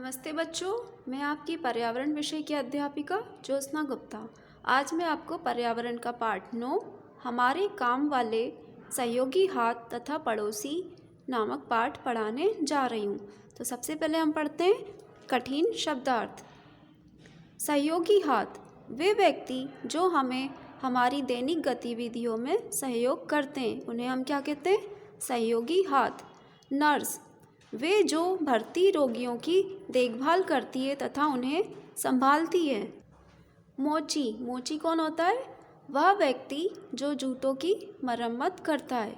नमस्ते बच्चों, मैं आपकी पर्यावरण विषय की अध्यापिका ज्योत्सना गुप्ता। आज मैं आपको पर्यावरण का पाठ 9 हमारे काम वाले सहयोगी हाथ तथा पड़ोसी नामक पाठ पढ़ाने जा रही हूँ। तो सबसे पहले हम पढ़ते हैं कठिन शब्दार्थ। सहयोगी हाथ वे व्यक्ति जो हमें हमारी दैनिक गतिविधियों में सहयोग करते हैं, उन्हें हम क्या कहते हैं? सहयोगी हाथ। नर्स वे जो भर्ती रोगियों की देखभाल करती है तथा उन्हें संभालती है। मोची मोची कौन होता है? वह व्यक्ति जो जूतों की मरम्मत करता है।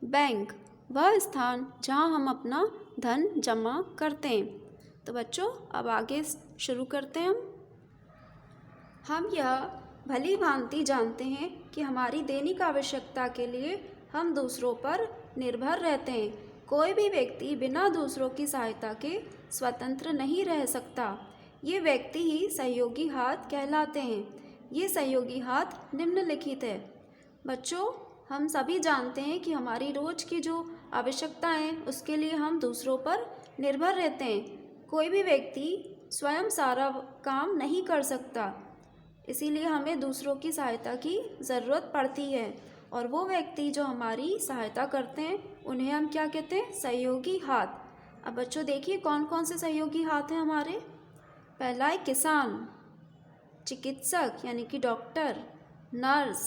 बैंक वह स्थान जहां हम अपना धन जमा करते हैं। तो बच्चों अब आगे शुरू करते हैं। हम यह भली भांति जानते हैं कि हमारी दैनिक आवश्यकता के लिए हम दूसरों पर निर्भर रहते हैं। कोई भी व्यक्ति बिना दूसरों की सहायता के स्वतंत्र नहीं रह सकता। ये व्यक्ति ही सहयोगी हाथ कहलाते हैं। ये सहयोगी हाथ निम्नलिखित है। बच्चों हम सभी जानते हैं कि हमारी रोज की जो आवश्यकताएं हैं उसके लिए हम दूसरों पर निर्भर रहते हैं। कोई भी व्यक्ति स्वयं सारा काम नहीं कर सकता, इसीलिए हमें दूसरों की सहायता की ज़रूरत पड़ती है। और वो व्यक्ति जो हमारी सहायता करते हैं उन्हें हम क्या कहते हैं? सहयोगी हाथ। अब बच्चों देखिए कौन कौन से सहयोगी हाथ हैं हमारे। पहला है किसान, चिकित्सक यानी कि डॉक्टर, नर्स,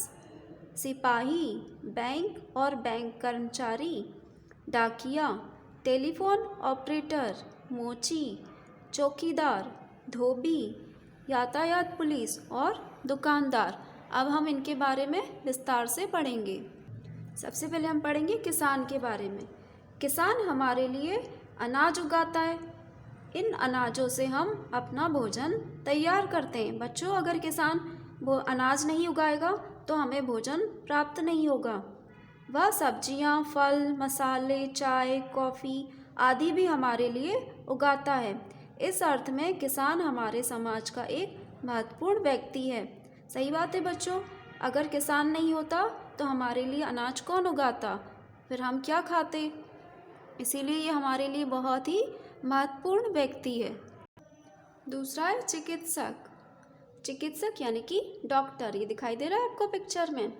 सिपाही, बैंक और बैंक कर्मचारी, डाकिया, टेलीफोन ऑपरेटर, मोची, चौकीदार, धोबी, यातायात पुलिस और दुकानदार। अब हम इनके बारे में विस्तार से पढ़ेंगे। सबसे पहले हम पढ़ेंगे किसान के बारे में। किसान हमारे लिए अनाज उगाता है। इन अनाजों से हम अपना भोजन तैयार करते हैं। बच्चों अगर किसान वो अनाज नहीं उगाएगा तो हमें भोजन प्राप्त नहीं होगा। वह सब्जियां, फल, मसाले, चाय, कॉफ़ी आदि भी हमारे लिए उगाता है। इस अर्थ में किसान हमारे समाज का एक महत्वपूर्ण व्यक्ति है। सही बात है बच्चों, अगर किसान नहीं होता तो हमारे लिए अनाज कौन उगाता, फिर हम क्या खाते। इसीलिए ये हमारे लिए बहुत ही महत्वपूर्ण व्यक्ति है। दूसरा है चिकित्सक। चिकित्सक यानी कि डॉक्टर, ये दिखाई दे रहा है आपको पिक्चर में।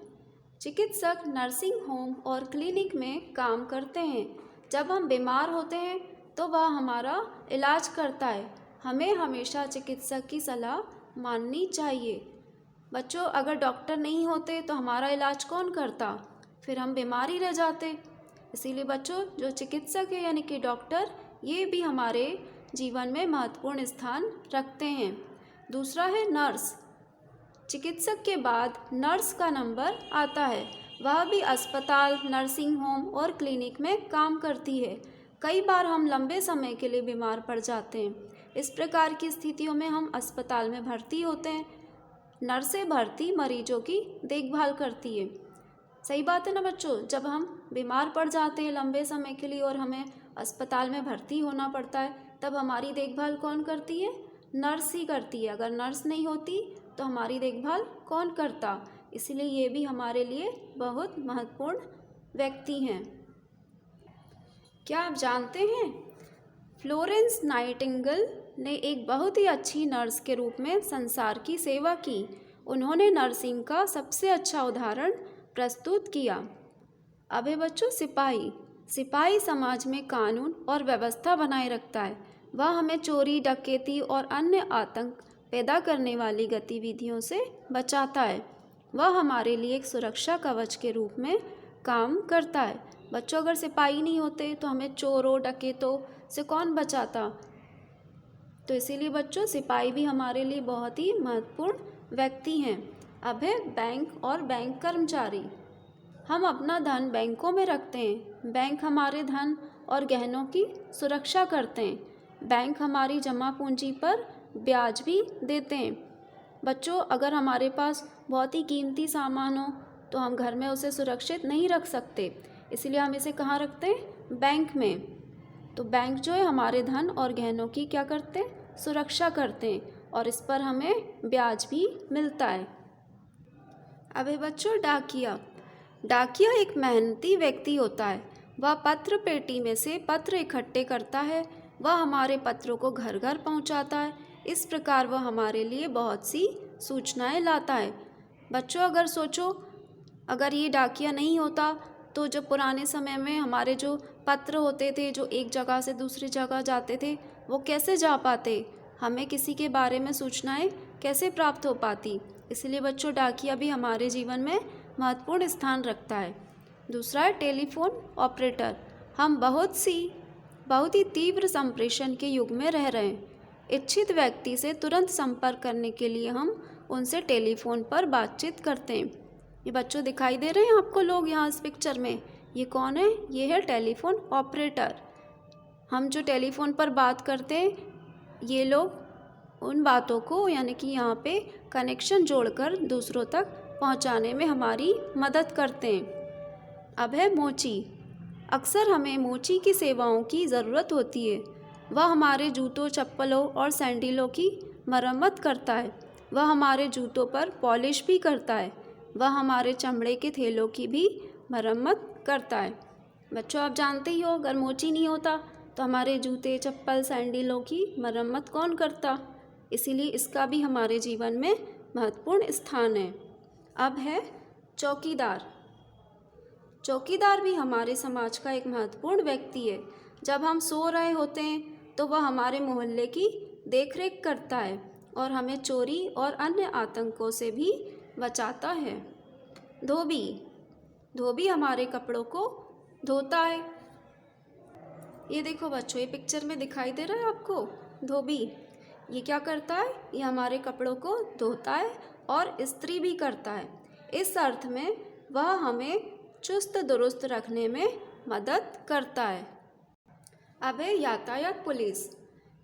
चिकित्सक नर्सिंग होम और क्लिनिक में काम करते हैं। जब हम बीमार होते हैं तो वह हमारा इलाज करता है। हमें हमेशा चिकित्सक की सलाह माननी चाहिए। बच्चों अगर डॉक्टर नहीं होते तो हमारा इलाज कौन करता, फिर हम बीमार ही रह जाते। इसीलिए बच्चों जो चिकित्सक है यानी कि डॉक्टर, ये भी हमारे जीवन में महत्वपूर्ण स्थान रखते हैं। दूसरा है नर्स। चिकित्सक के बाद नर्स का नंबर आता है। वह भी अस्पताल, नर्सिंग होम और क्लिनिक में काम करती है। कई बार हम लंबे समय के लिए बीमार पड़ जाते हैं। इस प्रकार की स्थितियों में हम अस्पताल में भर्ती होते हैं। नर्सें भर्ती मरीजों की देखभाल करती है। सही बात है ना बच्चों, जब हम बीमार पड़ जाते हैं लंबे समय के लिए और हमें अस्पताल में भर्ती होना पड़ता है, तब हमारी देखभाल कौन करती है? नर्स ही करती है। अगर नर्स नहीं होती तो हमारी देखभाल कौन करता। इसलिए ये भी हमारे लिए बहुत महत्वपूर्ण व्यक्ति हैं। क्या आप जानते हैं फ्लोरेंस नाइटिंगेल ने एक बहुत ही अच्छी नर्स के रूप में संसार की सेवा की। उन्होंने नर्सिंग का सबसे अच्छा उदाहरण प्रस्तुत किया। अब है बच्चों सिपाही। सिपाही समाज में कानून और व्यवस्था बनाए रखता है। वह हमें चोरी, डकैती और अन्य आतंक पैदा करने वाली गतिविधियों से बचाता है। वह हमारे लिए एक सुरक्षा कवच के रूप में काम करता है। बच्चों अगर सिपाही नहीं होते तो हमें चोरों, डकैतों से कौन बचाता। तो इसीलिए बच्चों सिपाही भी हमारे लिए बहुत ही महत्वपूर्ण व्यक्ति हैं। अब है बैंक और बैंक कर्मचारी। हम अपना धन बैंकों में रखते हैं। बैंक हमारे धन और गहनों की सुरक्षा करते हैं। बैंक हमारी जमा पूंजी पर ब्याज भी देते हैं। बच्चों अगर हमारे पास बहुत ही कीमती सामान हो तो हम घर में उसे सुरक्षित नहीं रख सकते, इसलिए हम इसे कहाँ रखते हैं? बैंक में। तो बैंक जो है हमारे धन और गहनों की क्या करते हैं? सुरक्षा करते हैं और इस पर हमें ब्याज भी मिलता है। अब है बच्चों डाकिया। डाकिया एक मेहनती व्यक्ति होता है। वह पत्र पेटी में से पत्र इकट्ठे करता है, वह हमारे पत्रों को घर घर पहुंचाता है। इस प्रकार वह हमारे लिए बहुत सी सूचनाएं लाता है। बच्चों, अगर सोचो, अगर ये डाकिया नहीं होता तो जब पुराने समय में हमारे जो पत्र होते थे जो एक जगह से दूसरी जगह जाते थे, वो कैसे जा पाते? हमें किसी के बारे में सूचनाएं कैसे प्राप्त हो पाती? इसलिए बच्चों, डाकिया भी हमारे जीवन में महत्वपूर्ण स्थान रखता है। दूसरा है टेलीफोन ऑपरेटर। हम बहुत ही तीव्र संप्रेषण के युग में रह रहे हैं। इच्छित व्यक्ति से तुरंत संपर्क करने के लिए हम उनसे टेलीफोन पर बातचीत करते हैं। ये बच्चों दिखाई दे रहे हैं आपको लोग यहाँ इस पिक्चर में? ये कौन है? ये है टेलीफोन ऑपरेटर। हम जो टेलीफोन पर बात करते हैं, ये लोग उन बातों को यानी कि यहाँ पे कनेक्शन जोड़कर दूसरों तक पहुँचाने में हमारी मदद करते हैं। अब है मोची। अक्सर हमें मोची की सेवाओं की ज़रूरत होती है। वह हमारे जूतों, चप्पलों और सैंडलों की मरम्मत करता है। वह हमारे जूतों पर पॉलिश भी करता है। वह हमारे चमड़े के थैलों की भी मरम्मत करता है। बच्चों, आप जानते ही हो, अगर मोची नहीं होता तो हमारे जूते, चप्पल, सैंडलों की मरम्मत कौन करता? इसीलिए इसका भी हमारे जीवन में महत्वपूर्ण स्थान है। अब है चौकीदार। चौकीदार भी हमारे समाज का एक महत्वपूर्ण व्यक्ति है। जब हम सो रहे होते हैं तो वह हमारे मोहल्ले की देखरेख करता है और हमें चोरी और अन्य आतंकों से भी बचाता है। धोबी हमारे कपड़ों को धोता है। ये देखो बच्चों, ये पिक्चर में दिखाई दे रहा है आपको धोबी। ये क्या करता है? ये हमारे कपड़ों को धोता है और इस्त्री भी करता है। इस अर्थ में वह हमें चुस्त दुरुस्त रखने में मदद करता है। अब है यातायात पुलिस।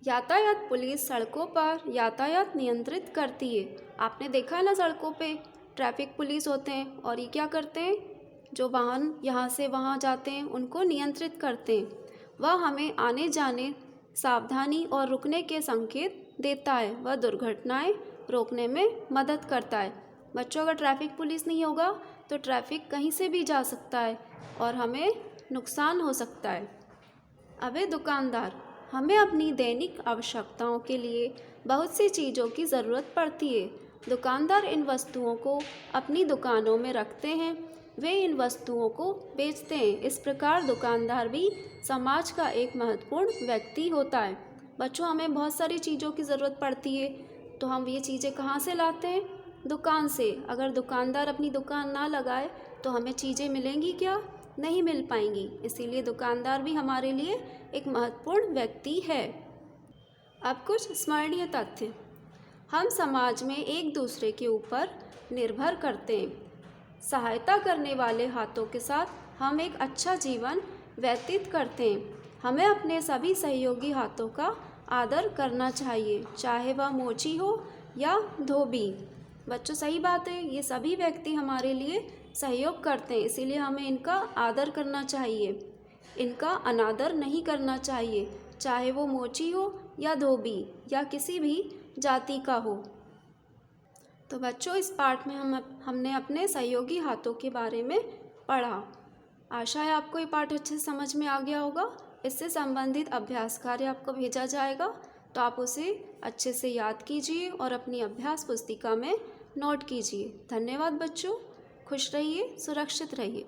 यातायात पुलिस सड़कों पर यातायात नियंत्रित करती है। आपने देखा है ना, सड़कों पे ट्रैफिक पुलिस होते हैं और ये क्या करते हैं? जो वाहन यहाँ से वहाँ जाते हैं उनको नियंत्रित करते हैं। वह हमें आने जाने, सावधानी और रुकने के संकेत देता है। वह दुर्घटनाएं रोकने में मदद करता है। बच्चों, अगर ट्रैफिक पुलिस नहीं होगा तो ट्रैफिक कहीं से भी जा सकता है और हमें नुकसान हो सकता है। अब है दुकानदार। हमें अपनी दैनिक आवश्यकताओं के लिए बहुत सी चीज़ों की ज़रूरत पड़ती है। दुकानदार इन वस्तुओं को अपनी दुकानों में रखते हैं। वे इन वस्तुओं को बेचते हैं। इस प्रकार दुकानदार भी समाज का एक महत्वपूर्ण व्यक्ति होता है। बच्चों, हमें बहुत सारी चीज़ों की ज़रूरत पड़ती है, तो हम ये चीज़ें कहाँ से लाते हैं? दुकान से। अगर दुकानदार अपनी दुकान ना लगाए तो हमें चीज़ें मिलेंगी क्या? नहीं मिल पाएंगी। इसीलिए दुकानदार भी हमारे लिए एक महत्वपूर्ण व्यक्ति है। अब कुछ स्मरणीय तथ्य। हम समाज में एक दूसरे के ऊपर निर्भर करते हैं। सहायता करने वाले हाथों के साथ हम एक अच्छा जीवन व्यतीत करते हैं। हमें अपने सभी सहयोगी हाथों का आदर करना चाहिए, चाहे वह मोची हो या धोबी। बच्चों, सही बात है, ये सभी व्यक्ति हमारे लिए सहयोग करते हैं, इसीलिए हमें इनका आदर करना चाहिए, इनका अनादर नहीं करना चाहिए, चाहे वो मोची हो या धोबी या किसी भी जाति का हो। तो बच्चों, इस पाठ में हमने अपने सहयोगी हाथों के बारे में पढ़ा। आशा है आपको ये पाठ अच्छे से समझ में आ गया होगा। इससे संबंधित अभ्यास कार्य आपको भेजा जाएगा, तो आप उसे अच्छे से याद कीजिए और अपनी अभ्यास पुस्तिका में नोट कीजिए। धन्यवाद बच्चों। खुश रहिए, सुरक्षित रहिए।